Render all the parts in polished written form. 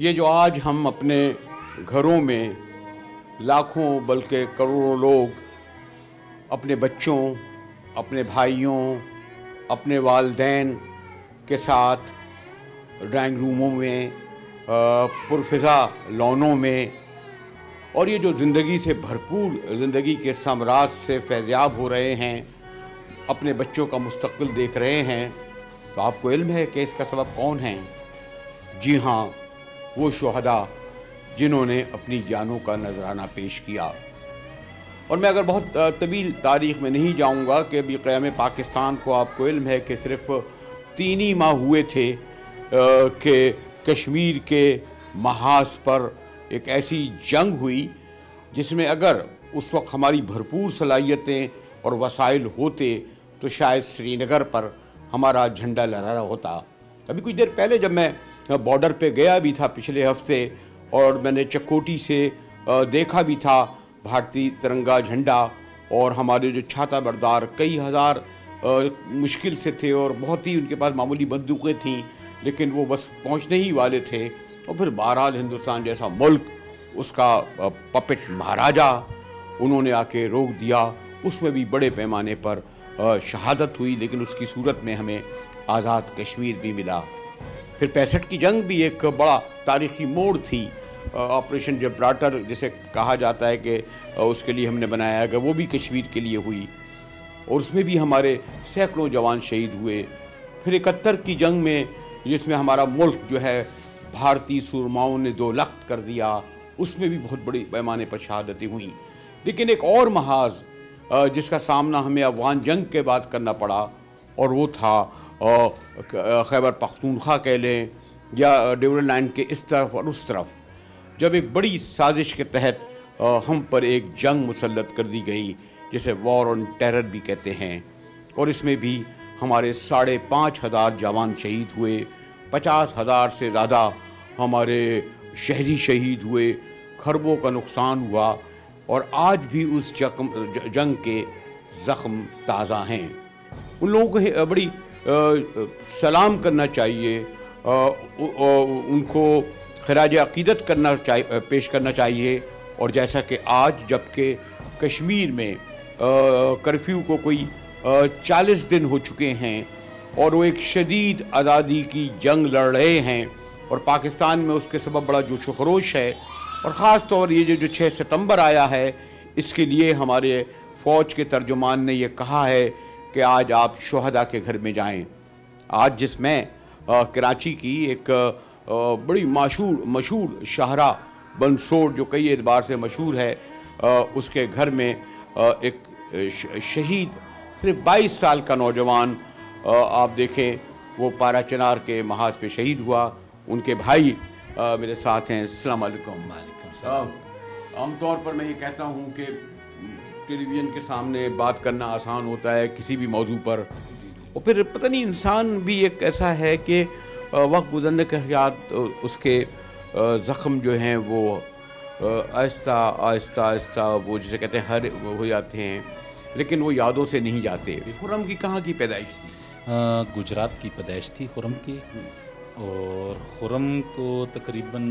ये जो आज हम अपने घरों में लाखों बल्कि करोड़ों लोग अपने बच्चों, अपने भाइयों, अपने वालिदैन के साथ ड्राइंग रूमों में, पुरफ़िज़ा लॉनों में और ये जो ज़िंदगी से भरपूर ज़िंदगी के साम्राज्य से फैज़याब हो रहे हैं, अपने बच्चों का मुस्तक़बिल देख रहे हैं, तो आपको इल्म है कि इसका सबब कौन है? जी हाँ, वो शुहदा जिन्होंने अपनी जानों का नजराना पेश किया। और मैं अगर बहुत तवील तारीख़ में नहीं जाऊंगा कि अभी क़याम पाकिस्तान को आपको इल्म है कि सिर्फ़ 3 ही माह हुए थे कि कश्मीर के महाज पर एक ऐसी जंग हुई जिसमें अगर उस वक्त हमारी भरपूर सलाहियतें और वसाइल होते तो शायद श्रीनगर पर हमारा झंडा लहरा होता। अभी कुछ देर पहले जब मैं बॉर्डर पे गया भी था पिछले हफ्ते और मैंने चकोटी से देखा भी था भारतीय तिरंगा झंडा और हमारे जो छाता बरदार कई हज़ार मुश्किल से थे और बहुत ही उनके पास मामूली बंदूकें थीं, लेकिन वो बस पहुंचने ही वाले थे। और फिर बहरहाल हिंदुस्तान जैसा मुल्क, उसका पपेट महाराजा, उन्होंने आके रोक दिया। उसमें भी बड़े पैमाने पर शहादत हुई, लेकिन उसकी सूरत में हमें आज़ाद कश्मीर भी मिला। फिर 65 की जंग भी एक बड़ा तारीख़ी मोड़ थी। ऑपरेशन जिब्राल्टर जिसे कहा जाता है कि उसके लिए हमने बनाया गया, वो भी कश्मीर के लिए हुई और उसमें भी हमारे सैकड़ों जवान शहीद हुए। फिर 71 की जंग में जिसमें हमारा मुल्क जो है भारतीय सूरमाओं ने 2 लख्त कर दिया, उसमें भी बहुत बड़ी पैमाने पर शहादतें हुई। लेकिन एक और महाज जिसका सामना हमें अफ़गान जंग के बाद करना पड़ा और वो था खैबर पख्तूनख्वा कह लें या डिविडेंड लाइन के इस तरफ और उस तरफ, जब एक बड़ी साजिश के तहत हम पर एक जंग मुसल्लत कर दी गई जिसे वॉर ऑन टेरर भी कहते हैं। और इसमें भी हमारे 5,500 जवान शहीद हुए, 50,000 से ज़्यादा हमारे शहरी शहीद हुए, खरबों का नुकसान हुआ और आज भी उस जंग के ज़ख्म ताज़ा हैं। उन लोगों को बड़ी सलाम करना चाहिए, उनको खराज अक़ीदत पेश करना चाहिए। और जैसा कि आज जबकि कश्मीर में कर्फ्यू को कोई 40 दिन हो चुके हैं और वो एक शदीद आज़ादी की जंग लड़ रहे हैं और पाकिस्तान में उसके सबब बड़ा जोश व खरोश है। और ख़ास तौर ये जो 6 सितंबर आया है, इसके लिए हमारे फ़ौज के तर्जुमान ने यह कहा है कि आज आप शुहदा के घर में जाएं। आज जिसमें कराची की एक बड़ी मशहूर शाहरा बंसोड़ जो कई एतबार से मशहूर है, उसके घर में एक शहीद सिर्फ 22 साल का नौजवान आप देखें वो पारा चिनार के महाज पे शहीद हुआ। उनके भाई मेरे साथ हैं। अस्सलाम वालेकुम। आमतौर पर मैं ये कहता हूँ कि टेलीविज़न के सामने बात करना आसान होता है किसी भी मौजू पर, और फिर पता नहीं इंसान भी एक ऐसा है कि वक्त गुजरने के साथ उसके ज़ख्म जो हैं वो आहिस्ता आहिस्ता वो जिसे कहते हैं हर हो जाते हैं, लेकिन वो यादों से नहीं जाते। खुर्रम की कहाँ की पैदाइश थी? गुजरात की पैदाइश थी खुर्रम की, और खुर्रम को तकरीबन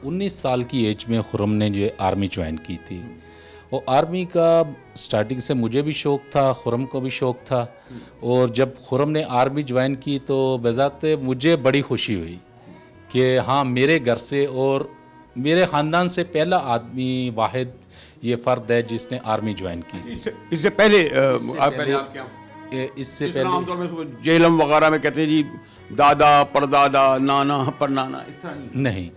19 साल की एज में खुर्रम ने जो आर्मी ज्वाइन की थी। और आर्मी का स्टार्टिंग से मुझे भी शौक़ था, खुर्रम को भी शौक़ था। और जब खुर्रम ने आर्मी ज्वाइन की तो बेज़ाते मुझे बड़ी खुशी हुई कि हाँ, मेरे घर से और मेरे ख़ानदान से पहला आदमी वाहिद ये फ़र्द है जिसने आर्मी ज्वाइन की। इससे पहले आमतौर में जेलम वगैरह में कहते हैं जी दादा परदादा नाना परनाना, इस तरह नहीं,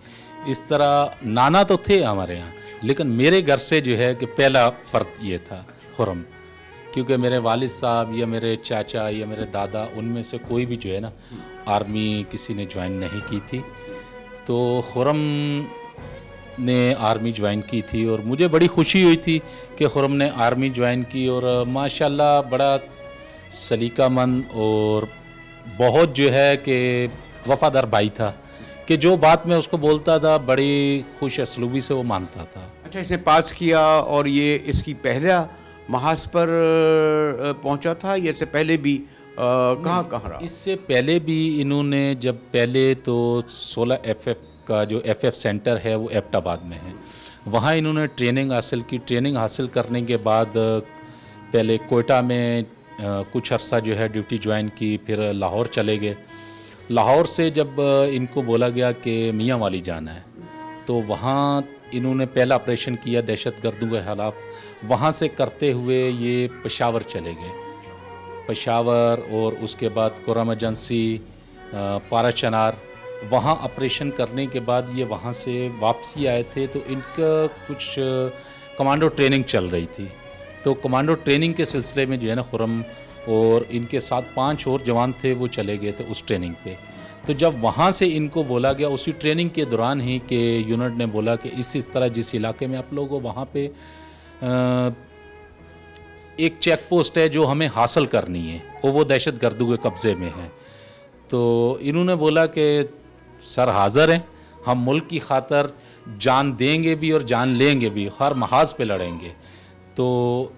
इस तरह नाना तो थे हमारे यहाँ, लेकिन मेरे घर से जो है कि पहला फ़र्द ये था खुर्रम, क्योंकि मेरे वालिद साहब या मेरे चाचा या मेरे दादा उनमें से कोई भी जो है ना आर्मी किसी ने ज्वाइन नहीं की थी। तो खुर्रम ने आर्मी ज्वाइन की थी और मुझे बड़ी खुशी हुई थी कि खुर्रम ने आर्मी ज्वाइन की। और माशाल्लाह बड़ा सलीकामंद और बहुत जो है कि वफ़ादार भाई था कि जो बात मैं उसको बोलता था बड़ी खुश असलूबी से वो मानता था। अच्छा, इसे पास किया और ये इसकी पहला महाज पर पहुंचा था या इससे पहले भी कहाँ कहाँ रहा? इससे पहले भी इन्होंने जब पहले तो 16 FF का जो FF सेंटर है वो एबटाबाद में है, वहाँ इन्होंने ट्रेनिंग हासिल की। ट्रेनिंग हासिल करने के बाद पहले कोयटा में कुछ अरसा जो है ड्यूटी ज्वाइन की, फिर लाहौर चले गए। लाहौर से जब इनको बोला गया कि मियाँ वाली जाना है, तो वहाँ इन्होंने पहला ऑपरेशन किया दहशतगर्दों के खिलाफ। वहाँ से करते हुए ये पेशावर चले गए, पेशावर, और उसके बाद कुराम एजेंसी, पारा चनार, वहाँ ऑपरेशन करने के बाद ये वहाँ से वापसी आए थे। तो इनका कुछ कमांडो ट्रेनिंग चल रही थी, तो कमांडो ट्रेनिंग के सिलसिले में जो है ना खुर्रम और इनके साथ 5 और जवान थे, वो चले गए थे उस ट्रेनिंग पे। तो जब वहाँ से इनको बोला गया उसी ट्रेनिंग के दौरान ही कि यूनिट ने बोला कि इस तरह जिस इलाके में आप लोग हो वहाँ पे एक चेक पोस्ट है जो हमें हासिल करनी है, और वो दहशतगर्दों के कब्ज़े में है। तो इन्होंने बोला कि सर हाज़िर हैं, हम मुल्क की खातर जान देंगे भी और जान लेंगे भी, हर महाज पे लड़ेंगे। तो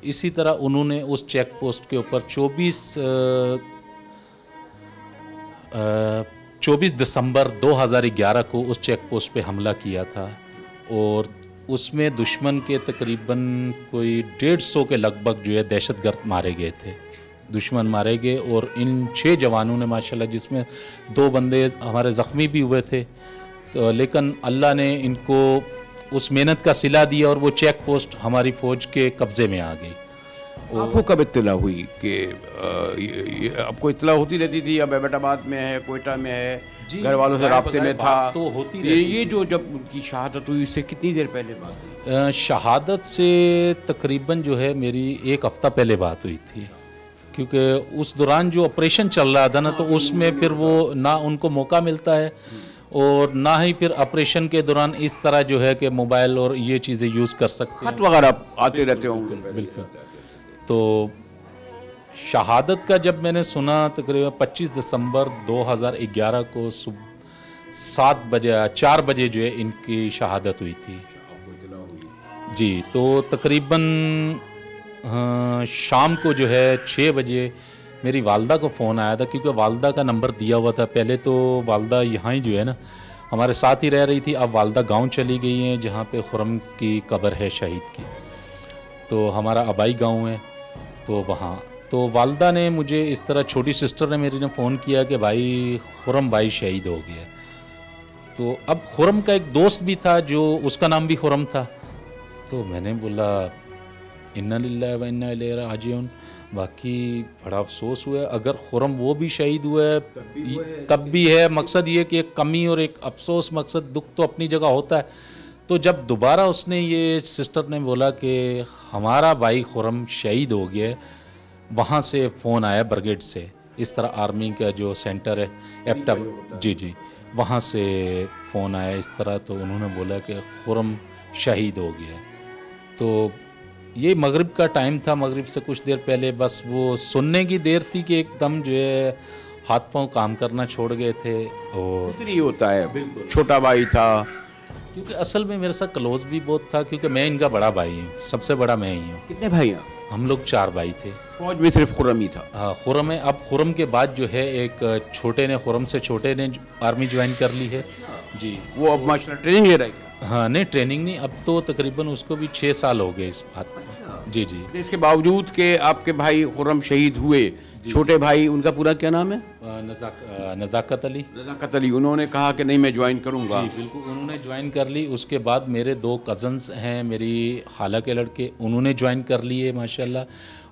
इसी तरह उन्होंने उस चेक पोस्ट के ऊपर 24 दिसंबर 2011 को उस चेक पोस्ट पे हमला किया था, और उसमें दुश्मन के तकरीबन कोई 150 के लगभग जो है दहशतगर्द मारे गए थे, दुश्मन मारे गए। और इन 6 जवानों ने माशाल्लाह, जिसमें 2 बंदे हमारे ज़ख्मी भी हुए थे, तो लेकिन अल्लाह ने इनको उस मेहनत का सिला दिया और वो चेक पोस्ट हमारी फ़ौज के कब्ज़े में आ गई। आपको कब इत्तला हुई कि आपको इत्तला होती रहती थी, अब एबटाबाद में है, कोयटा में है, घर वालों से राब्ते में था, तो होती ये जो जब उनकी शहादत हुई इससे कितनी देर पहले बात हुई? शहादत से तकरीबन जो है मेरी 1 हफ़्ता पहले बात हुई थी, क्योंकि उस दौरान जो ऑपरेशन चल रहा था ना, तो उसमें फिर वो ना उनको मौका मिलता है और ना ही फिर ऑपरेशन के दौरान इस तरह जो है कि मोबाइल और ये चीज़ें यूज़ कर सकते हैं। खत वगैरह आते रहते होंगे। बिल्कुल। तो शहादत का जब मैंने सुना तकरीबन 25 दिसंबर 2011 को सुबह 4 बजे जो है इनकी शहादत हुई थी जी। तो तकरीबन शाम को जो है 6 बजे मेरी वालदा को फ़ोन आया था, क्योंकि वालदा का नंबर दिया हुआ था। पहले तो वालदा यहाँ ही जो है ना हमारे साथ ही रह रही थी, अब वालदा गांव चली गई हैं जहाँ पे खुर्रम की कब्र है शहीद की। तो हमारा आबाई गांव है, तो वहाँ तो वालदा ने मुझे इस तरह, छोटी सिस्टर ने मेरी ने फ़ोन किया कि भाई खुर्रम भाई शहीद हो गया। तो अब खुर्रम का एक दोस्त भी था जो उसका नाम भी खुर्रम था, तो मैंने बोला इन्ना लिल्लाहि व इन्ना इलैहि राजिऊन। बाकी बड़ा अफसोस हुआ, अगर खुर्रम वो भी शहीद हुआ है तब भी है। मकसद ये कि एक कमी और एक अफसोस, मकसद दुख तो अपनी जगह होता है। तो जब दोबारा उसने ये सिस्टर ने बोला कि हमारा भाई खुर्रम शहीद हो गया, वहाँ से फ़ोन आया ब्रिगेड से, इस तरह आर्मी का जो सेंटर है एबटाबाद, जी, वहाँ से फ़ोन आया इस तरह। तो उन्होंने बोला कि खुर्रम शहीद हो गया। तो ये मगरिब का टाइम था, मगरिब से कुछ देर पहले बस वो सुनने की देर थी कि एकदम जो है हाथ पांव काम करना छोड़ गए थे। और इतनी होता है, छोटा भाई था, क्योंकि असल में मेरे साथ क्लोज भी बहुत था, क्योंकि मैं इनका बड़ा भाई हूँ, सबसे बड़ा मैं ही हूँ। कितने भाई हैं? हम लोग 4 भाई थे। फौज में सिर्फ खुर्रम ही था? हाँ, खुर्रम है। अब खुर्रम के बाद जो है एक छोटे ने, खुर्रम से छोटे ने आर्मी ज्वाइन कर ली है जी। वो अब माशाल्लाह ट्रेनिंग ले रहा है? हाँ, नहीं ट्रेनिंग नहीं, अब तो तकरीबन उसको भी 6 साल हो गए इस बात को। जी। इसके बावजूद कि आपके भाई खुर्रम शहीद हुए, छोटे भाई, उनका पूरा क्या नाम है? नज़ाकत अली। नज़ाकत अली। उन्होंने कहा कि नहीं मैं ज्वाइन करूँगा। जी बिल्कुल, उन्होंने ज्वाइन कर ली। उसके बाद मेरे 2 कज़न्स हैं, मेरी खाला के लड़के, उन्होंने ज्वाइन कर लिए माशाल्लाह।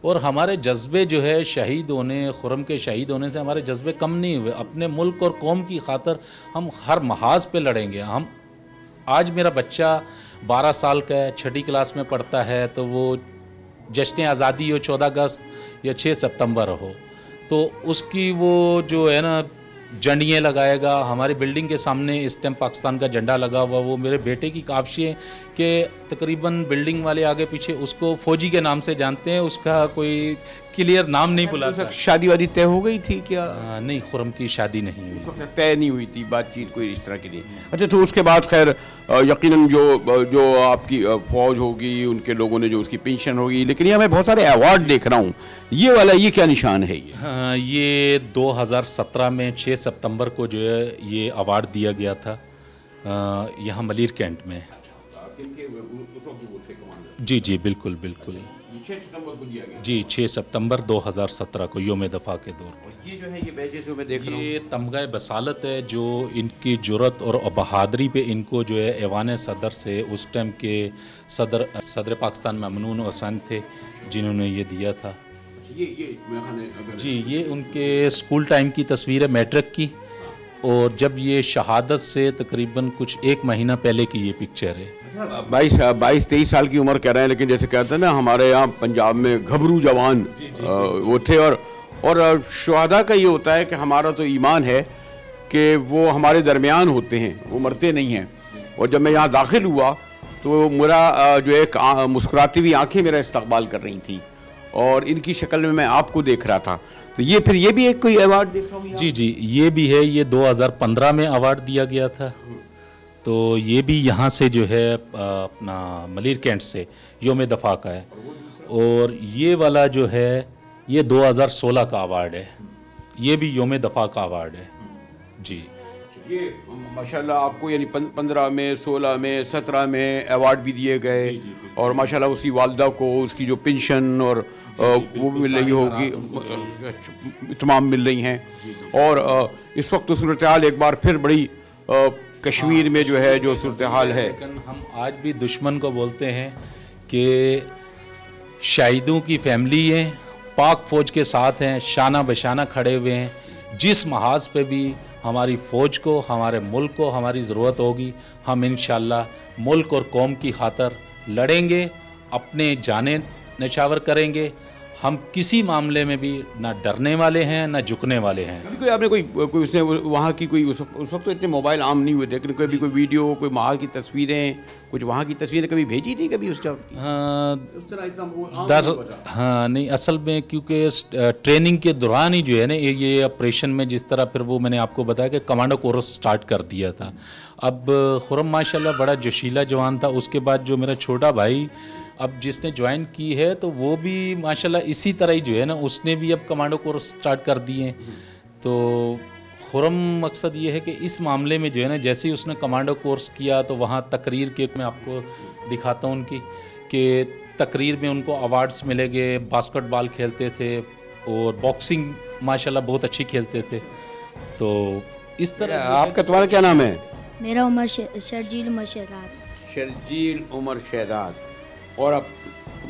और हमारे जज्बे जो है शहीद होने, खुर्रम के शहीद होने से हमारे जज्बे कम नहीं हुए। अपने मुल्क और कौम की खातर हम हर महाज पे लड़ेंगे। हम आज मेरा बच्चा 12 साल का है, 6ठी क्लास में पढ़ता है, तो वो जश्न आज़ादी हो 14 अगस्त या 6 सितंबर हो, तो उसकी वो जो है ना झंडियाँ लगाएगा। हमारी बिल्डिंग के सामने इस टाइम पाकिस्तान का झंडा लगा हुआ, वो मेरे बेटे की काफी है कि तकरीबन बिल्डिंग वाले आगे पीछे उसको फ़ौजी के नाम से जानते हैं। उसका कोई क्लियर नाम नहीं बुलाता। शादी वादी तय हो गई थी क्या? नहीं, खुर्रम की शादी नहीं हुई, तय नहीं हुई थी, बातचीत कोई इस तरह की नहीं। अच्छा, तो उसके बाद खैर यकीनन जो आपकी फौज होगी, उनके लोगों ने जो उसकी पेंशन होगी, लेकिन ये मैं बहुत सारे अवार्ड देख रहा हूँ, ये वाला ये क्या निशान है? हाँ, ये 2017 में 6 सितंबर को जो है ये अवार्ड दिया गया था यहाँ मलीर कैंट में। जी जी, बिल्कुल बिल्कुल। 6 सितंबर को दिया गया जी, 6 सितंबर 2017 को योम दफ़ा के दौर पर। ये जो है ये बैजेस जो मैं देख रहा हूँ, ये तमगा बसालत है जो इनकी जुरत और बहादरी पे इनको जो है ऐवान सदर से उस टाइम के सदर पाकिस्तान ममनून हसन थे जिन्होंने ये दिया था। जी, ये उनके स्कूल टाइम की तस्वीर है, मैट्रिक की, और जब ये शहादत से तकरीबन कुछ 1 महीना पहले की ये पिक्चर है। 22-23 साल की उम्र कह रहे हैं, लेकिन जैसे कहते हैं ना हमारे यहाँ पंजाब में घबरू जवान वो थे। और शुहदा का ये होता है कि हमारा तो ईमान है कि वो हमारे दरमियान होते हैं, वो मरते नहीं हैं। और जब मैं यहाँ दाखिल हुआ तो मेरा जो एक मुस्कुराती हुई आंखें मेरा इस्तकबाल कर रही थी, और इनकी शक्ल में मैं आपको देख रहा था। तो ये फिर ये भी एक कोई अवार्ड देख रहा हूँ? जी जी, ये भी है, ये 2015 में अवार्ड दिया गया था। तो ये भी यहाँ से जो है अपना मलीर कैंट से योम दफ़ा का है। और ये वाला जो है ये 2016 का अवार्ड है, ये भी योम दफ़ा का अवार्ड है। जी, ये माशाल्लाह आपको यानी 15 में, 16 में, 17 में अवार्ड भी दिए गए, और माशाल्लाह उसकी वालदा को उसकी जो पेंशन और वो भी मिल रही होगी, तमाम मिल रही हैं। और इस वक्त तो सूरत हाल एक बार फिर बड़ी कश्मीर में जो है जो सूरत हाल है, लेकिन हम आज भी दुश्मन को बोलते हैं कि शहीदों की फैमिली है, पाक फ़ौज के साथ हैं, शाना बशाना खड़े हुए हैं। जिस महाज पे भी हमारी फ़ौज को, हमारे मुल्क को हमारी ज़रूरत होगी, हम इंशाअल्लाह मुल्क और कौम की खातर लड़ेंगे, अपने जाने नछावर करेंगे। हम किसी मामले में भी ना डरने वाले हैं ना झुकने वाले हैं। कोई आपने कोई उसने वहाँ की कोई उस वक्त तो इतने मोबाइल आम नहीं हुए थे, लेकिन कभी कोई वीडियो, कोई वहाँ की तस्वीरें, कुछ वहाँ की तस्वीरें कभी भेजी थी कभी उसका? हाँ, नहीं, असल में क्योंकि ट्रेनिंग के दौरान ही जो है ना ये ऑपरेशन में, जिस तरह फिर वो मैंने आपको बताया कि कमांडो कोर्स स्टार्ट कर दिया था। अब खुर्रम माशाल्लाह बड़ा जोशीला जवान था। उसके बाद जो मेरा छोटा भाई अब जिसने ज्वाइन की है, तो वो भी माशाल्लाह इसी तरह ही जो है ना उसने भी अब कमांडो कोर्स स्टार्ट कर दिए हैं। तो खुर्रम मकसद ये है कि इस मामले में जो है ना, जैसे ही उसने कमांडो कोर्स किया तो वहाँ तकरीर के मैं आपको दिखाता हूँ उनकी, कि तकरीर में उनको अवार्ड्स मिलेंगे। बास्केटबॉल खेलते थे और बॉक्सिंग माशाल्लाह बहुत अच्छी खेलते थे। तो इस तरह। आपका तुम्हारा क्या नाम है? मेरा उमर शर्जील उमर शहजाद। शर्जील उमर शहजाद। और अब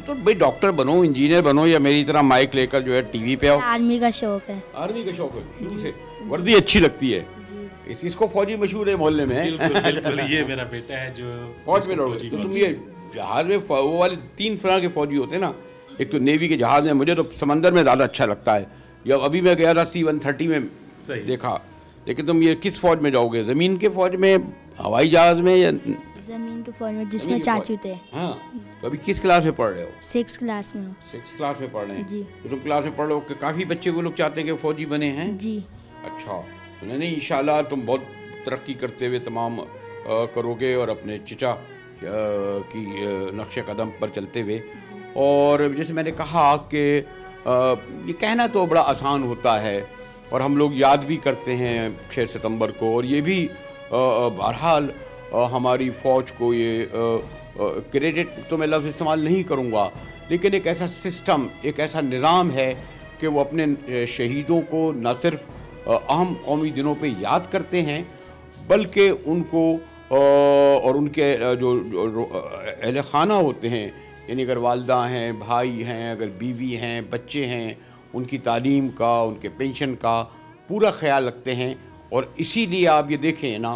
तो भाई डॉक्टर बनो, इंजीनियर बनो, या मेरी तरह माइक लेकर जो है टीवी पे आओ? आर्मी का शौक है। आर्मी का शौक है शुरू से? वर्दी अच्छी लगती है जी। इसको फौजी मशहूर है मोहल्ले में। बिल्कुल बिल्कुल, ये मेरा बेटा है जो फौज में रहोगे। तो तुम ये जहाज में वो वाले 3 तरह के फौजी होते हैं ना, एक तो नेवी के जहाज में, मुझे तो समंदर में ज़्यादा अच्छा लगता है, या अभी मैं गया था C-130 में देखा। लेकिन तुम ये किस फौज में जाओगे? ज़मीन के फौज में, हवाई जहाज में, या जमीन के फौज में जिसमें चाचू थे? हाँ, तो अभी किस क्लास में पढ़ रहे हो? 6th क्लास में हूँ। 6th क्लास में पढ़ रहे हैं जी। तो तुम क्लास में पढ़ रहे हो, काफ़ी बच्चे वो लोग चाहते हैं कि फौजी बने हैं? जी। अच्छा, तो नहीं, इंशाल्लाह तुम बहुत तरक्की करते हुए तमाम करोगे, और अपने चचा की नक्शे कदम पर चलते हुए। और जैसे मैंने कहा कि ये कहना तो बड़ा आसान होता है, और हम लोग याद भी करते हैं 6 सितंबर को, और ये भी बहरहाल हमारी फ़ौज को ये क्रेडिट तो मैं लफ्ज़ इस्तेमाल नहीं करूँगा, लेकिन एक ऐसा सिस्टम, एक ऐसा निज़ाम है कि वो अपने शहीदों को न सिर्फ अहम कौमी दिनों पे याद करते हैं, बल्कि उनको और उनके जो अहले खाना होते हैं, यानी अगर वालदा हैं, भाई हैं, अगर बीवी हैं, बच्चे हैं, उनकी तालीम का, उनके पेंशन का पूरा ख्याल रखते हैं। और इसीलिए आप ये देखें ना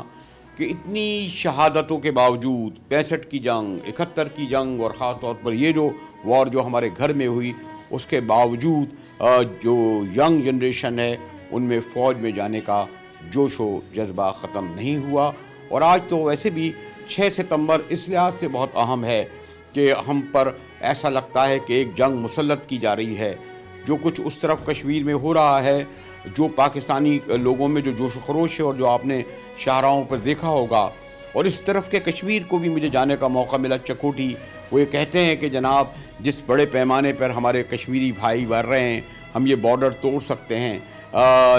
कि इतनी शहादतों के बावजूद 65 की जंग, 71 की जंग, और ख़ास तौर पर ये जो वॉर जो हमारे घर में हुई, उसके बावजूद जो यंग जनरेशन है उनमें फ़ौज में जाने का जोश व जज्बा ख़त्म नहीं हुआ। और आज तो वैसे भी 6 सितंबर इस लिहाज से बहुत अहम है कि हम पर ऐसा लगता है कि एक जंग मुसल्लत की जा रही है जो कुछ उस तरफ कश्मीर में हो रहा है, जो पाकिस्तानी लोगों में जो जोश व खरोश है और जो आपने शाहराहों पर देखा होगा, और इस तरफ के कश्मीर को भी मुझे जाने का मौका मिला, चकोटी। वो ये कहते हैं कि जनाब जिस बड़े पैमाने पर हमारे कश्मीरी भाई मर रहे हैं, हम ये बॉर्डर तोड़ सकते हैं,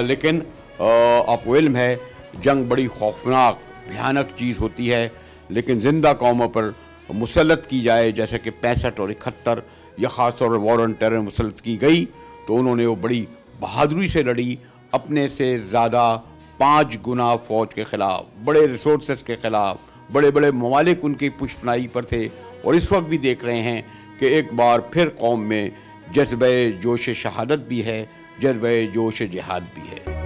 लेकिन आपको इल्म है जंग बड़ी खौफनाक भयानक चीज़ होती है, लेकिन ज़िंदा कौमों पर मुसल्लत की जाए, जैसे कि 65 और 71 या ख़ास तौर पर वॉर ऑन टेरर मुसल्लत की गई, तो उन्होंने वो बड़ी बहादुरी से लड़ी, अपने से ज़्यादा 5 गुना फ़ौज के ख़िलाफ़, बड़े रिसोर्सेस के ख़िलाफ़, बड़े बड़े ममालिक उनकी पुष्पनाई पर थे। और इस वक्त भी देख रहे हैं कि एक बार फिर कौम में जज्बे जोश शहादत भी है, जज्बे जोश जिहाद भी है।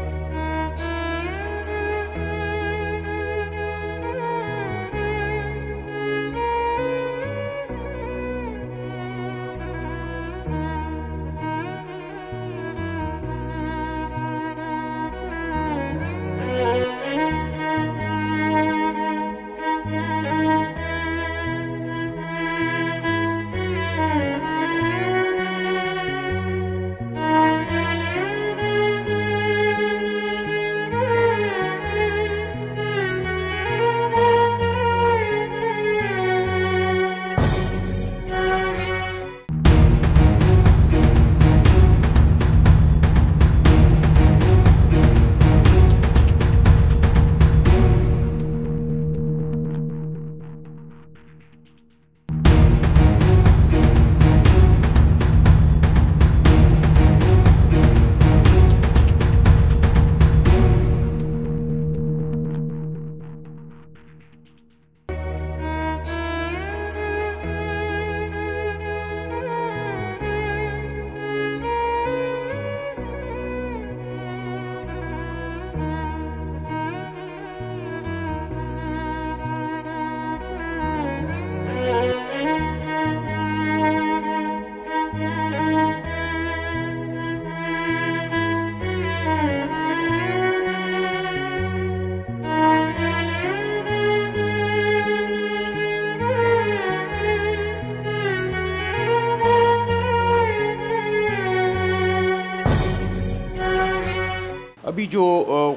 अभी जो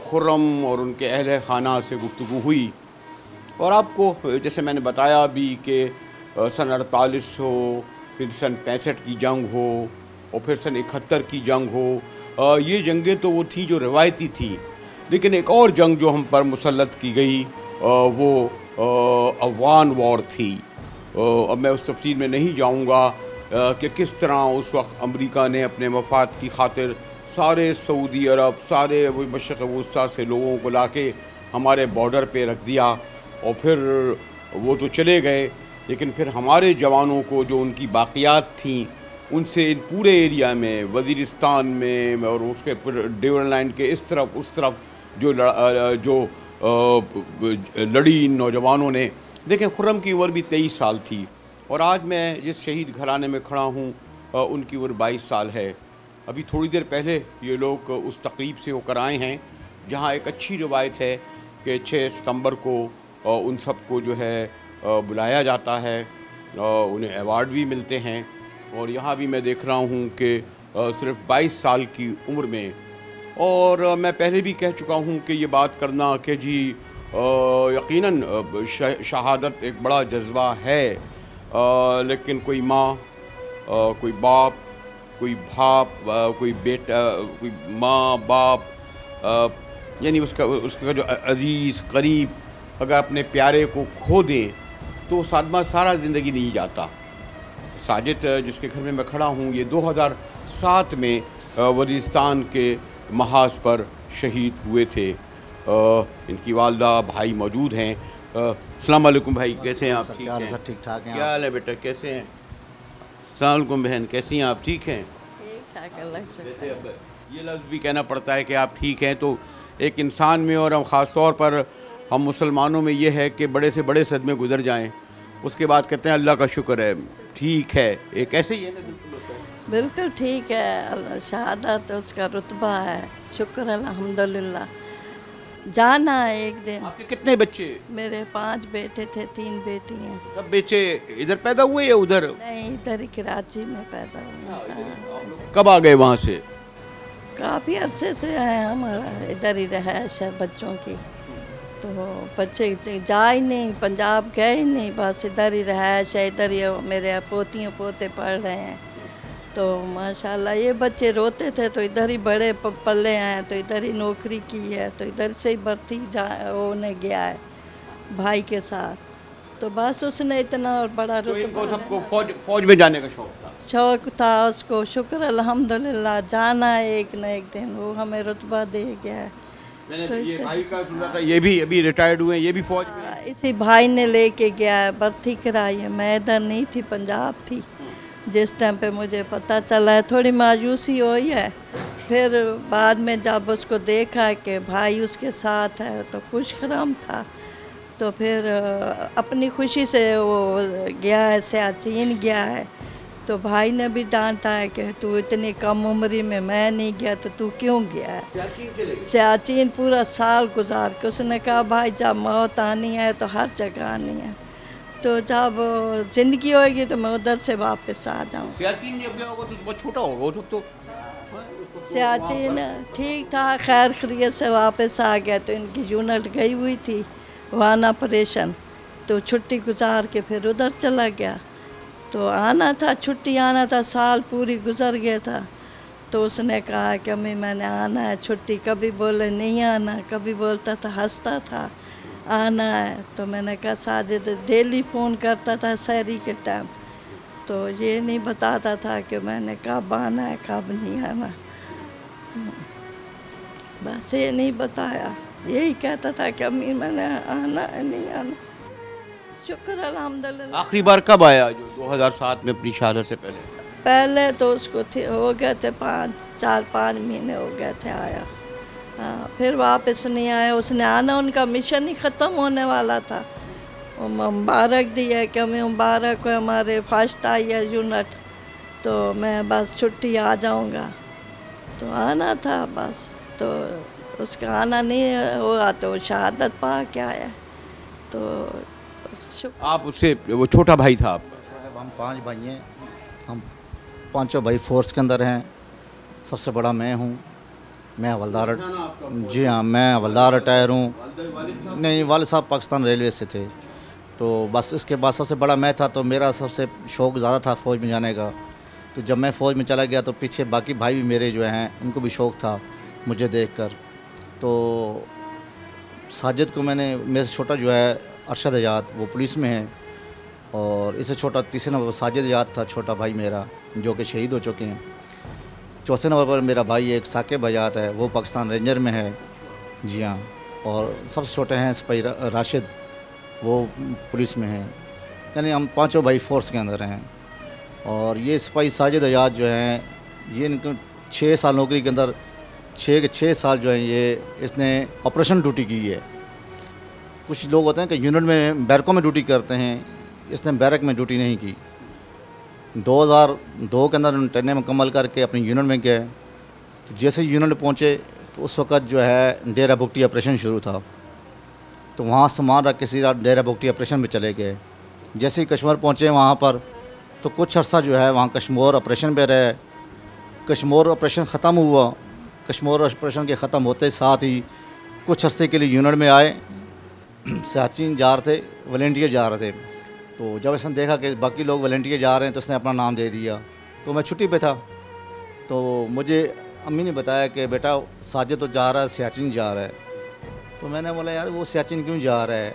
खुर्रम और उनके अहल खाना से गुफ्तगू हुई, और आपको जैसे मैंने बताया अभी कि सन 48 हो, फिर सन 65 की जंग हो, और फिर सन 71 की जंग हो, ये जंगें तो वो थी जो रिवायती थी। लेकिन एक और जंग जो हम पर मुसल्लत की गई वो अफगान वॉर थी। अब मैं उस तफसील में नहीं जाऊँगा कि किस तरह उस वक्त अमेरिका ने अपने मफाद की खातिर सारे सऊदी अरब, सारे मशरक़ वस्ता से लोगों को लाके हमारे बॉर्डर पे रख दिया, और फिर वो तो चले गए, लेकिन फिर हमारे जवानों को जो उनकी बाक़ियात थीं उनसे इन पूरे एरिया में, वज़ीरिस्तान में और उसके डिवीज़न लाइन के इस तरफ उस तरफ जो लड़ी इन नौजवानों ने। देखें, खुर्रम की उम्र भी 23 साल थी, और आज मैं जिस शहीद घराने में खड़ा हूँ उनकी उम्र 22 साल है। अभी थोड़ी देर पहले ये लोग उस तकरीब से होकर आए हैं जहाँ एक अच्छी रवायत है कि 6 सितंबर को उन सब को जो है बुलाया जाता है, उन्हें अवार्ड भी मिलते हैं। और यहाँ भी मैं देख रहा हूँ कि सिर्फ 22 साल की उम्र में, और मैं पहले भी कह चुका हूँ कि ये बात करना कि जी यकीनन शहादत एक बड़ा जज्बा है, लेकिन कोई माँ, कोई बाप, कोई भाप, कोई बेटा, कोई माँ बाप, यानी उसका जो अजीज़ करीब अगर अपने प्यारे को खो दें तो सादमा सारा ज़िंदगी नहीं जाता। साजिद जिसके घर में मैं खड़ा हूँ, ये 2007 में वज़ीरिस्तान के महाज पर शहीद हुए थे। इनकी वालदा भाई मौजूद हैं। अस्सलाम वालेकुम भाई, कैसे हैं आप? ठीक हैं? ठीक ठाक हैं। क्या हाल है बेटा, कैसे हैं? अस्सलाम वालेकुम बहन, कैसी हैं आप? ठीक हैं? जैसे अब ये लफ्ज़ भी कहना पड़ता है कि आप ठीक हैं, तो एक इंसान में और हम ख़ास तौर पर हम मुसलमानों में ये है कि बड़े से बड़े सदमे गुजर जाएं, उसके बाद कहते हैं अल्लाह का शुक्र है, ठीक है। एक ऐसे ही है ना? बिल्कुल ठीक है, शहादत उसका रुतबा है, शुक्र अल्हम्दुलिल्लाह। जाना है एक दिन। आपके कितने बच्चे? मेरे 5 बेटे थे, 3 बेटी हैं। सब बच्चे इधर पैदा हुए या उधर? नहीं, इधर ही कराची में पैदा हुए। आप लोग कब आ गए वहाँ से? काफ़ी अरसे से है, हमारा इधर ही रहायश है बच्चों की। तो बच्चे जा ही नहीं, पंजाब गए ही नहीं, बस इधर ही रहायश है, इधर ही मेरे पोतियों पोते पढ़ रहे हैं। तो माशाल्लाह ये बच्चे रोते थे तो इधर ही बड़े पल्ले हैं, तो इधर ही नौकरी की है, तो इधर से ही भर्ती होने गया है भाई के साथ। तो बस उसने इतना और बड़ा तो इनको रुतबा सबको फौज में जाने का शौक था? शौक था उसको, शुक्र अल्हम्दुलिल्लाह, जाना है एक न एक दिन, वो हमें रुतबा दे गया है। मैंने तो ये इससे- भाई का सुना था, ये भी अभी रिटायर्ड हुए हैं, ये भी फौज में हैं। इसी भाई ने लेके गया है, भर्ती कराई है। मैं इधर नहीं थी, पंजाब थी जिस टाइम पे मुझे पता चला है। थोड़ी मायूसी हुई है, फिर बाद में जब उसको देखा कि भाई उसके साथ है तो खुशखराम था। तो फिर अपनी खुशी से वो गया है, सियाचिन गया है। तो भाई ने भी डांटा है कि तू इतनी कम उम्री में, मैं नहीं गया तो तू क्यों गया है। सियाचिन चले गए? सियाचिन पूरा साल गुजार के उसने कहा भाई जब मौत आनी है तो हर जगह आनी है, तो जब ज़िंदगी होएगी तो मैं उधर से वापस आ जाऊँ। सियाचिन जब गया होगा तो बहुत छोटा होगा उस वक्त तो। उसको तो सियाचिन ठीक ठाक खैर खैरियत से वापस आ गया। तो इनकी यूनिट गई हुई थी वान ऑपरेशन, तो छुट्टी गुजार के फिर उधर चला गया। तो आना था, छुट्टी आना था, साल पूरी गुजर गया था। तो उसने कहा कि अम्मी मैंने आना है छुट्टी, कभी बोले नहीं आना, कभी बोलता था, हंसता था आना है। तो मैंने कहा साजिद डेली फ़ोन करता था सहरी के टाइम, तो ये नहीं बताता था कि मैंने कब आना है कब नहीं आना। बस ये नहीं बताया, यही कहता था कि अम्मी मैंने आना है नहीं आना। शुक्र अल्हम्दुलिल्लाह। आखिरी बार कब आया? जो 2007 में अपनी शहादत से पहले? पहले तो उसको थे हो गए थे 4-5 महीने हो गए थे आया। हाँ, फिर वापस नहीं आया। उसने आना, उनका मिशन ही ख़त्म होने वाला था। वो मुबारक दी है कि हमें मुबारक को हमारे फर्स्ट आई है यूनिट, तो मैं बस छुट्टी आ जाऊंगा। तो आना था बस, तो उसका आना नहीं हुआ तो शहादत पा के आया। तो आप उससे, वो छोटा भाई था आपका? हम 5 भाई हैं, हम पांचों भाई फोर्स के अंदर हैं। सबसे बड़ा मैं हूँ, मैं हवलदार। जी हाँ, मैं हवलदार रिटायर हूँ। नहीं, वालिद साहब पाकिस्तान रेलवे से थे। तो बस इसके बाद सबसे बड़ा मैं था, तो मेरा सबसे शौक़ ज़्यादा था फ़ौज में जाने का। तो जब मैं फ़ौज में चला गया तो पीछे बाकी भाई भी मेरे जो हैं उनको भी शौक़ था मुझे देखकर। तो साजिद को मैंने, मेरे से छोटा जो है अरशद आज़ाद, वो पुलिस में है, और इससे छोटा तीसरे नंबर पर साजिद आज़ाद था, छोटा भाई मेरा, जो कि शहीद हो चुके हैं। चौथे नंबर पर मेरा भाई एक साकिब आज़ाद है, वो पाकिस्तान रेंजर में है। जी हाँ, और सबसे छोटे हैं सिपाही राशिद, वो पुलिस में है। यानी हम पांचों भाई फोर्स के अंदर हैं। और ये सिपाही साजिद आज़ाद जो हैं, ये इनको 6 साल नौकरी के अंदर 6 के 6 साल जो है ये इसने ऑपरेशन ड्यूटी की है। कुछ लोग होते हैं कि यूनिट में बैरकों में ड्यूटी करते हैं, इसने बैरक में ड्यूटी नहीं की। 2002 के अंदर ट्रेनिंग मुकम्मल करके अपनी यूनिट में गए। तो जैसे यूनिट पहुंचे तो उस वक़्त जो है डेरा बुगटी ऑपरेशन शुरू था। तो वहाँ सामान रख के सीधा डेरा बुगटी ऑपरेशन में चले गए। जैसे ही कश्मीर पहुँचे वहाँ पर, तो कुछ अर्सा जो है वहाँ कश्मीर ऑपरेशन पे रहे। कश्मीर ऑपरेशन ख़त्म हुआ, कश्मीर ऑपरेशन के ख़त्म होते साथ ही कुछ अर्से के लिए यूनिट में आए। सियाचिन जा रहे थे, वॉलंटियर जा रहे थे। तो जब इसने देखा कि बाकी लोग वॉलंटियर जा रहे हैं तो उसने अपना नाम दे दिया। तो मैं छुट्टी पे था, तो मुझे अम्मी ने बताया कि बेटा साजिद तो जा रहा है, सियाचिन जा रहा है। तो मैंने बोला यार वो सियाचिन क्यों जा रहा है,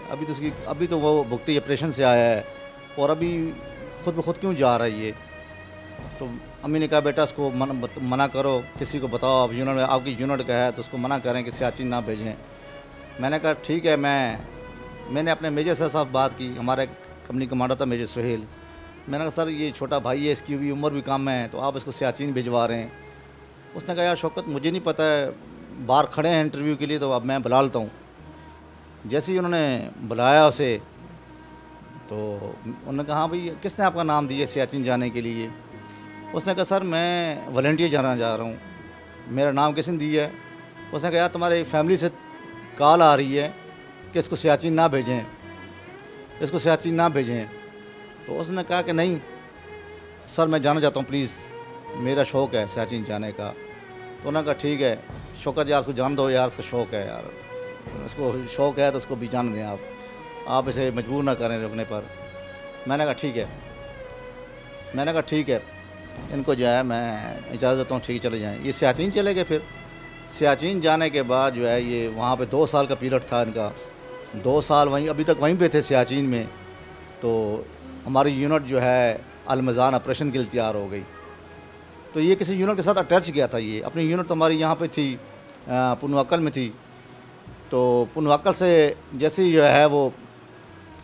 अभी तो वो बुगटी ऑपरेशन से आया है और अभी खुद ब खुद क्यों जा रहा है ये। तो अम्मी ने कहा बेटा उसको मना करो, किसी को बताओ, अब यूनिट में आपकी यूनिट का है तो उसको मना करें कि सियाचिन ना भेजें। मैंने कहा ठीक है। मैंने अपने मेजर साहब बात की, हमारे कंपनी कमांडर था मेजर सुहेल। मैंने कहा सर ये छोटा भाई है, इसकी भी उम्र भी कम है, तो आप इसको सियाचिन भिजवा रहे हैं। उसने कहा यार शौकत मुझे नहीं पता है, बाहर खड़े हैं इंटरव्यू के लिए, तो अब मैं बुला लेता हूँ। जैसे ही उन्होंने बुलाया उसे, तो उन्होंने कहा हाँ भाई किसने आपका नाम दिया सियाचिन जाने के लिए। उसने कहा सर मैं वॉलंटियर जाना जा रहा हूँ, मेरा नाम किसने दिया है। उसने कहा यार तुम्हारी फैमिली से कॉल आ रही है कि इसको सियाचिन ना भेजें, इसको सियाचिन ना भेजें। तो उसने कहा कि नहीं सर मैं जाना चाहता हूँ प्लीज़। मेरा शौक़ है सियाचिन जाने का। तो उन्होंने कहा ठीक है शौकत यार, उसको जान दो यार, उसका शौक़ है यार, उसको शौक़ है तो उसको भी जान दें आप इसे मजबूर ना करें रुकने पर। मैंने कहा ठीक है इनको जो है मैं इजाज़त देता हूँ, ठीक चले जाएँ। ये सियाचिन चले गए। फिर सियाचिन जाने के बाद जो है ये वहाँ पे 2 साल का पीरियड था इनका, 2 साल वहीं अभी तक वहीं पे थे सियाचिन में। तो हमारी यूनिट जो है अलमज़ान ऑपरेशन के लिए तैयार हो गई। तो ये किसी यूनिट के साथ अटैच गया था। ये अपनी यूनिट तो हमारी यहाँ पे थी, पुनवाकल में थी। तो पुनवाकल से जैसे ही जो है वो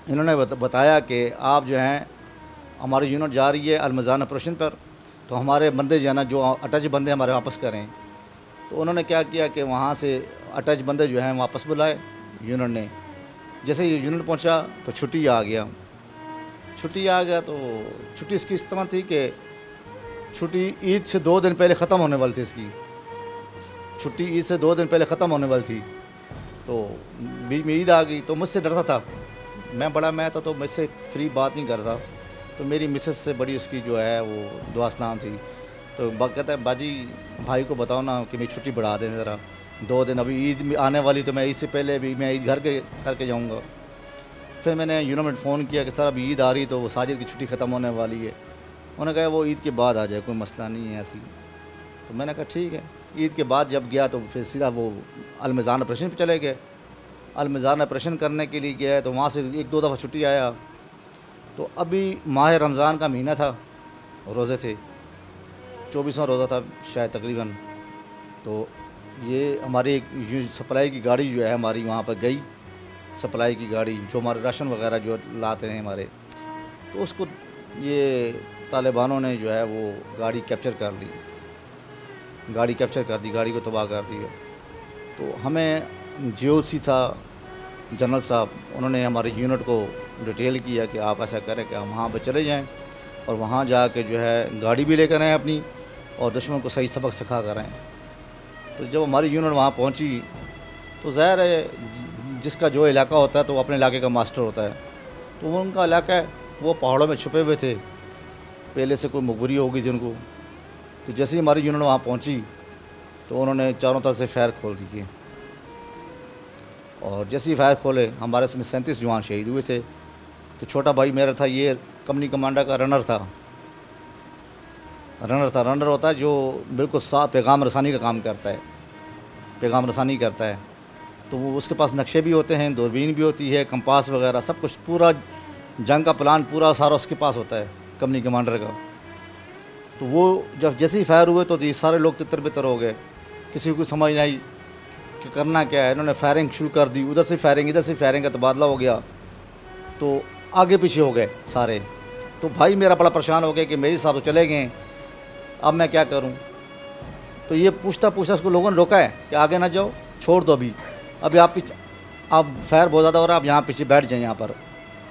इन्होंने बताया कि आप जो हैं हमारी यूनिट जा रही है अलमज़ान ऑपरेशन पर, तो हमारे बंदे जो है ना, जो अटैच बंदे हमारे वापस करें। तो उन्होंने क्या किया कि वहाँ से अटैच बंदे जो हैं वापस बुलाए यूनिट ने। जैसे ये यूनिट पहुँचा तो छुट्टी आ गया। तो छुट्टी इसकी इस तरह थी कि छुट्टी ईद से 2 दिन पहले ख़त्म होने वाली थी। इसकी छुट्टी ईद से 2 दिन पहले ख़त्म होने वाली थी। तो बीच में ईद आ गई तो मुझसे डरता था, मैं था तो मुझसे फ्री बात नहीं करता। तो मेरी मिसेस से बड़ी उसकी जो है वो दुआ सलाम थी। तो कहता है बाजी भाई को बताओ ना कि मेरी छुट्टी बढ़ा दें ज़रा 2 दिन, अभी ईद आने वाली तो मैं ईद से पहले भी मैं ईद घर के करके जाऊँगा। फिर मैंने यूनिट में फ़ोन किया कि सर अभी ईद आ रही तो वो साजिद की छुट्टी ख़त्म होने वाली है। उन्होंने कहा वो ईद के बाद आ जाए, कोई मसला नहीं है ऐसी। तो मैंने कहा ठीक है। ईद के बाद जब गया तो फिर सीधा वो अलमज़ान ऑपरेशन पे चले गए। अलमज़ान ऑपरेशन करने के लिए गया तो वहाँ से 1-2 दफ़ा छुट्टी आया। तो अभी माह रमज़ान का महीना था, रोज़े थे, 24वां रोज़ा था शायद तकरीबन। तो ये हमारी एक सप्लाई की गाड़ी जो है हमारी वहाँ पर गई, सप्लाई की गाड़ी जो हमारे राशन वगैरह जो लाते हैं हमारे, तो उसको ये तालिबानों ने जो है वो गाड़ी कैप्चर कर ली, गाड़ी को तबाह कर दिया। तो हमें GOC था जनरल साहब, उन्होंने हमारी यूनिट को डिटेल किया कि आप ऐसा करें कि हम वहाँ पर चले जाएं और वहाँ जाके जो है गाड़ी भी लेकर आएँ अपनी और दुश्मन को सही सबक सिखा कर आएँ। तो जब हमारी यूनिट वहाँ पहुँची तो ज़ाहिर है जिसका जो इलाका होता है तो वो अपने इलाके का मास्टर होता है। तो वो उनका इलाका है, वो पहाड़ों में छुपे हुए थे, पहले से कोई मजबूरी हो गई थी उनको। तो जैसे ही हमारी यूनिट वहाँ पहुँची तो उन्होंने चारों तरफ से फायर खोल दिए और जैसे ही फायर खोले हमारे इसमें 37 जवान शहीद हुए थे। तो छोटा भाई मेरा था, ये कंपनी कमांडर का रनर था। रनर होता है जो बिल्कुल साफ पैगाम रसानी का काम करता है, पैगाम रसानी करता है। तो वो उसके पास नक्शे भी होते हैं, दूरबीन भी होती है, कंपास वगैरह सब कुछ, पूरा जंग का प्लान पूरा सारा उसके पास होता है कंपनी कमांडर का। तो वो जब जैसे ही फायर हुए तो ये सारे लोग तितर बितर हो गए, किसी को समझ नहीं आई कि करना क्या है। इन्होंने फायरिंग शुरू कर दी, उधर से फायरिंग इधर से फायरिंग का तबादला हो गया। तो आगे पीछे हो गए सारे। तो भाई मेरा बड़ा परेशान हो गया कि मेरे साथ तो चले गए, अब मैं क्या करूं। तो ये पूछता उसको लोगों ने रोका है कि आगे ना जाओ, छोड़ दो अभी आप पीछे, आप फायर बहुत ज़्यादा हो रहा है, आप यहाँ पीछे बैठ जाए यहाँ पर।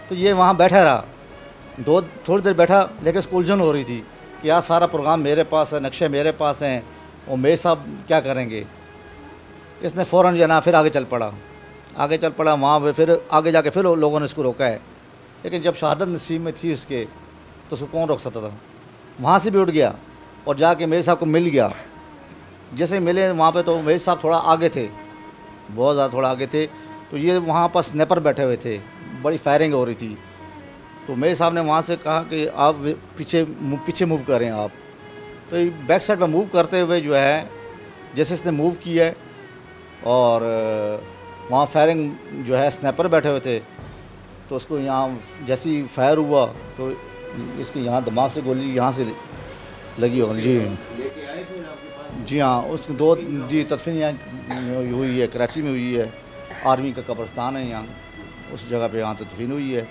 तो ये वहाँ बैठा रहा, थोड़ी देर बैठा, लेकिन उसको उलझन हो रही थी कि यार सारा प्रोग्राम मेरे पास है, नक्शे मेरे पास हैं और मेरे साहब क्या करेंगे। इसने फ़ौरन जो ना फिर आगे चल पड़ा वहाँ पे। फिर आगे जाके फिर लोगों ने इसको रोका है, लेकिन जब शहादत नसीब में थी उसके तो उसको कौन रोक सकता था। वहाँ से भी उठ गया और जाके मेरे साहब को मिल गया। जैसे मिले वहाँ पे तो मेरे साहब थोड़ा आगे थे, बहुत ज़्यादा थोड़ा आगे थे। तो ये वहाँ पर स्नैपर बैठे हुए थे, बड़ी फायरिंग हो रही थी। तो मेरे साहब ने वहाँ से कहा कि आप पीछे मूव करें आप। तो बैक साइड पर मूव करते हुए जो है जैसे इसने मूव किया है और वहाँ फायरिंग जो है स्नैपर बैठे हुए थे। तो उसको यहाँ जैसे ही फायर हुआ तो इसके यहाँ दिमाग से गोली यहाँ से लगी हो। जी हाँ, उसको 2 तदफीन यहाँ हुई है, कराची में हुई है, आर्मी का कब्रिस्तान है यहाँ, उस जगह पे यहाँ तदफीन हुई है।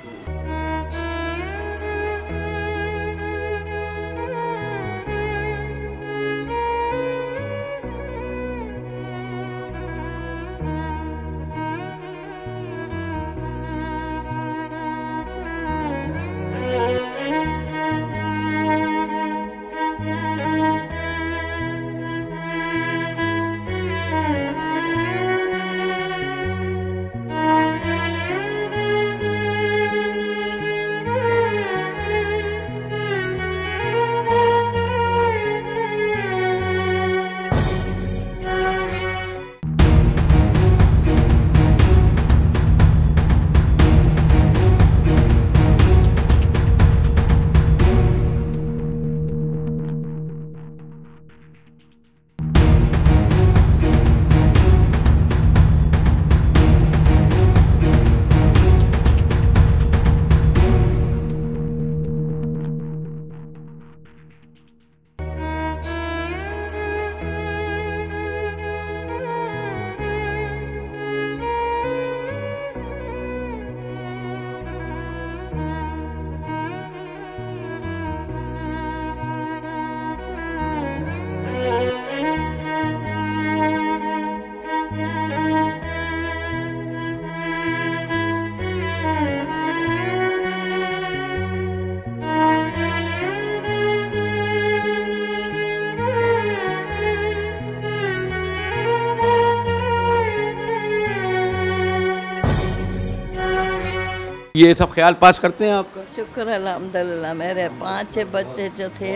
ये सब ख्याल पास करते हैं आपका? शुक्र अल्हम्दुलिल्लाह, मेरे 5 बच्चे जो थे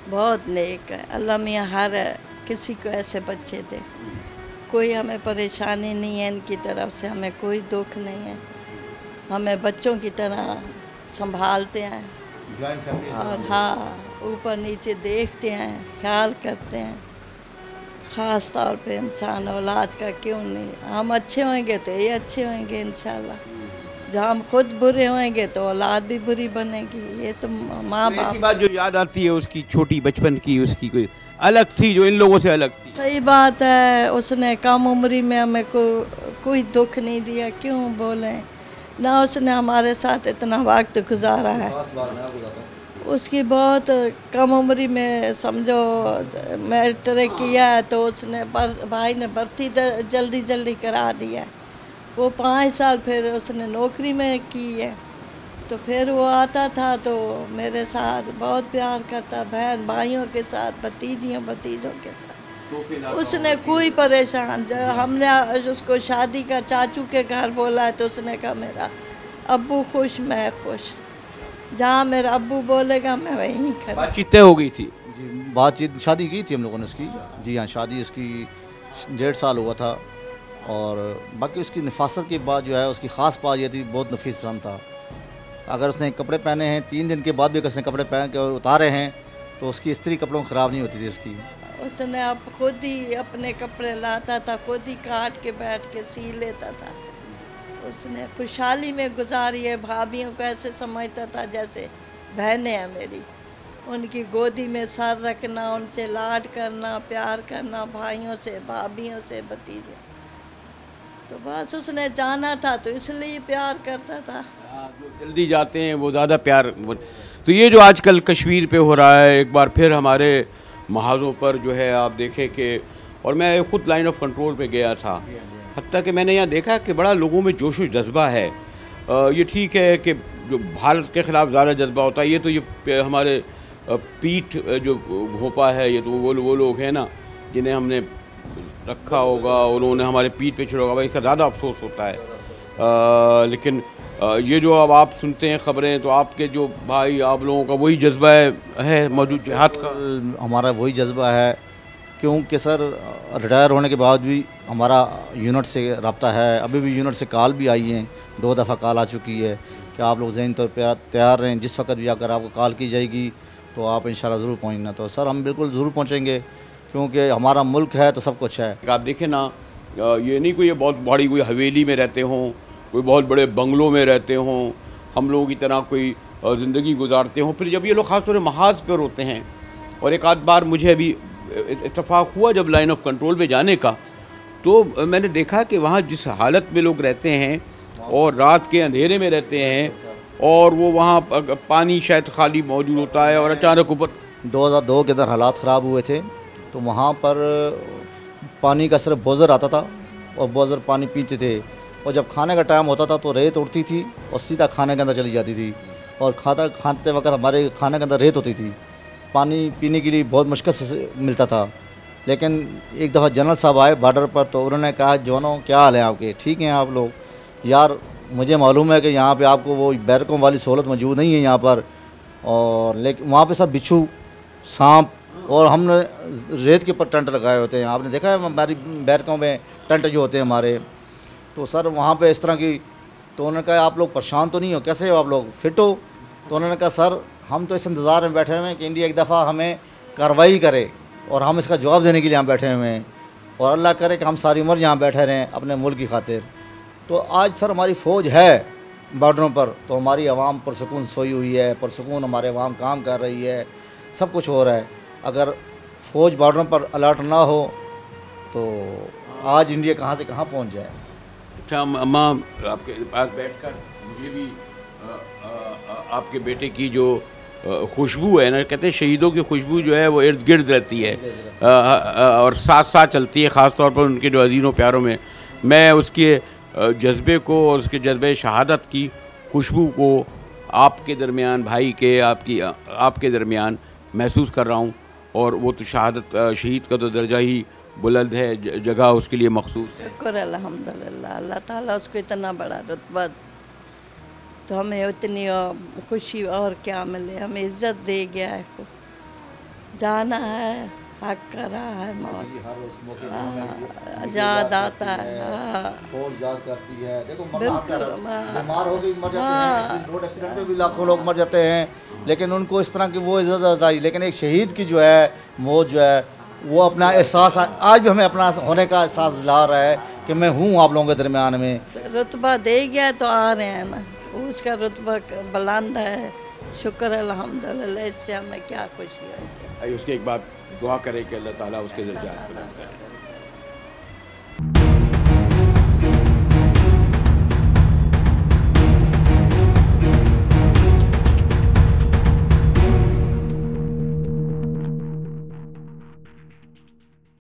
बहुत नेक है। अल्लाह मियाँ हर किसी को ऐसे बच्चे दे, कोई हमें परेशानी नहीं है, इनकी तरफ से हमें कोई दुख नहीं है। हमें बच्चों की तरह संभालते हैं और हाँ, ऊपर नीचे देखते हैं, ख्याल करते हैं। ख़ास तौर पे इंसान औलाद का क्यों नहीं, हम अच्छे होंगे तो ये अच्छे होंगे इंशाल्लाह। जब हम खुद बुरे होंगे तो औलाद भी बुरी बनेगी। ये तो माँ तो ऐसी बाप। बात जो याद आती है उसकी छोटी बचपन की, उसकी कोई अलग थी जो इन लोगों से अलग थी? सही बात है, उसने कम उम्री में हमें कोई दुख नहीं दिया, क्यों बोलें ना। उसने हमारे साथ इतना वक्त गुजारा है। उसकी बहुत कम उम्री में समझो मैट्रिक किया है तो उसने भाई ने भर्ती जल्दी जल्दी करा दिया। वो 5 साल फिर उसने नौकरी में की है। तो फिर वो आता था तो मेरे साथ बहुत प्यार करता, बहन भाइयों के साथ, भतीजियों भतीजों के साथ। उसने कोई परेशान, जब हमने उसको शादी का चाचू के घर बोला है तो उसने कहा मेरा अब्बू खुश मैं खुश, जहाँ मेरा अब्बू बोलेगा मैं वहीं खड़ा। बातचीत तय हो गई थी? जी, बातचीत शादी की थी हम लोगों ने उसकी। जी हाँ, शादी उसकी 1.5 साल हुआ था। और बाकी उसकी नफासत की बात जो है, उसकी ख़ास बात ये थी, बहुत नफीस पसंद था। अगर उसने कपड़े पहने हैं 3 दिन के बाद भी अगर उसने कपड़े पहन के और उतारे हैं तो उसकी इस्त्री कपड़ों में ख़राब नहीं होती थी उसकी। उसने अब खुद ही अपने कपड़े लाता था, खुद ही काट के बैठ के सी लेता था। उसने खुशहाली में गुजारी है। भाभियों को ऐसे समझता था जैसे बहनें हैं मेरी। उनकी गोदी में सर रखना, उनसे लाड करना, प्यार करना, भाइयों से, भाभियों से, भतीजे। तो बस उसने जाना था तो इसलिए प्यार करता था। जो जल्दी जाते हैं वो ज़्यादा प्यार। तो ये जो आजकल कश्मीर पे हो रहा है, एक बार फिर हमारे महाज़ों पर जो है आप देखें कि, और मैं खुद लाइन ऑफ कंट्रोल पे गया था, हत्ता कि मैंने यहाँ देखा कि बड़ा लोगों में जोश व जज्बा है। ये ठीक है कि जो भारत के ख़िलाफ़ ज़्यादा जज्बा होता है, ये तो ये हमारे पीठ जो भोपा है, ये तो वो लोग हैं ना जिन्हें हमने रखा होगा, उन्होंने हमारे पीठ पे छोड़ा होगा, भाई इसका ज़्यादा अफसोस होता है। लेकिन ये जो अब आप सुनते हैं ख़बरें, तो आपके जो भाई आप लोगों का वही जज्बा है मौजूद जिहाद का? हमारा वही जज्बा है, क्योंकि सर रिटायर होने के बाद भी हमारा यूनिट से रब्ता है। अभी भी यूनिट से कॉल भी आई हैं, 2 दफ़ा कॉल आ चुकी है कि आप लोग ज़हनी तौर पर तैयार रहें, जिस वक्त भी अगर आपको कॉल की जाएगी तो आप इंशाल्लाह ज़रूर पहुँचना। तो सर हम बिल्कुल ज़रूर पहुँचेंगे, क्योंकि हमारा मुल्क है तो सब कुछ है। आप देखें ना, ये नहीं कोई बहुत बड़ी कोई हवेली में रहते हों, कोई बहुत बड़े बंगलों में रहते हों, हम लोगों की तरह कोई ज़िंदगी गुजारते हों। फिर जब ये लोग ख़ास तौर पर महाज पर होते हैं, और एक आध बार मुझे अभी इत्तेफाक हुआ जब लाइन ऑफ कंट्रोल पे जाने का, तो मैंने देखा कि वहाँ जिस हालत में लोग रहते हैं और रात के अंधेरे में रहते हैं, और वो वहाँ पानी शायद खाली मौजूद होता है और अचानक ऊपर 2002 के अंदर हालात ख़राब हुए थे, तो वहाँ पर पानी का सिर्फ बोज़र आता था और बोज़र पानी पीते थे। और जब खाने का टाइम होता था तो रेत उड़ती थी और सीधा खाने के अंदर चली जाती थी, और खाते वक्त हमारे खाने के अंदर रेत होती थी। पानी पीने के लिए बहुत मुश्किल से मिलता था। लेकिन एक दफ़ा जनरल साहब आए बॉर्डर पर, तो उन्होंने कहा जवानों क्या हाल है आपके, ठीक हैं आप लोग? यार मुझे मालूम है कि यहाँ पे आपको वो बैरकों वाली सहूलत मौजूद नहीं है यहाँ पर, और लेकिन वहाँ पे सब बिच्छू, सांप, और हमने रेत के ऊपर टेंट लगाए होते हैं। आपने देखा है हमारी बैरकों में टेंट जो होते हैं हमारे, तो सर वहाँ पे इस तरह की। तो उन्होंने कहा आप लोग परेशान तो नहीं हो, कैसे हो आप लोग, फिट हो? तो उन्होंने कहा सर हम तो इस इंतज़ार में बैठे हुए हैं कि इंडिया एक दफ़ा हमें कार्रवाई करे, और हम इसका जवाब देने के लिए यहाँ बैठे हुए हैं, और अल्लाह करे कि हम सारी उम्र यहाँ बैठे रहें अपने मुल्क की खातिर। तो आज सर हमारी फ़ौज है बॉर्डरों पर, तो हमारी आवाम पुरसुकून सोई हुई है, पुरसुकून हमारे आवाम काम कर रही है, सब कुछ हो रहा है। अगर फ़ौज बॉर्डरों पर अलर्ट ना हो तो आज इंडिया कहाँ से कहाँ पहुँच जाए। अच्छा अम्मा, आपके पास बैठकर मुझे भी आपके बेटे की जो खुशबू है ना, कहते हैं शहीदों की खुशबू जो है वो इर्द गिर्द रहती है और साथ साथ चलती है, ख़ास तौर पर उनके जो अजीज़ों प्यारों में। मैं उसके जज्बे को और उसके जज्बे शहादत की खुशबू को आपके दरमियान, भाई के आपके दरमियान महसूस कर रहा हूँ। और वो तो शहादत, शहीद का तो दर्जा ही बुलंद है, जगह उसके लिए मखसूस है। शुक्र अल्हम्दुलिल्लाह, अल्लाह ताला उसको इतना बड़ा रुतबा तो हमें उतनी खुशी और क्या मिले, हमें इज्जत दे गया है को जाना है, हक करा है मौत याद आता है। फौज याद करती है, देखो बीमार हो गई मर जाते हैं, रोड एक्सीडेंट में भी लाखों लोग मर जाते हैं, लेकिन उनको इस तरह की वो इज्जत आई। लेकिन एक शहीद की जो है मौत जो है वो अपना एहसास आज भी हमें अपना होने का एहसास दिला रहा है कि मैं हूँ आप लोगों के दरमियान में। रुतबा दे गया तो आ रहे हैं ना, उसका रुतबा बुलंद है, शुक्र अल्हम्दुलिल्लाह, इससे हमें क्या खुशी है। उसके एक बात दुआ करें कि अल्लाह ताला उसके दर्जात बुलंद करे।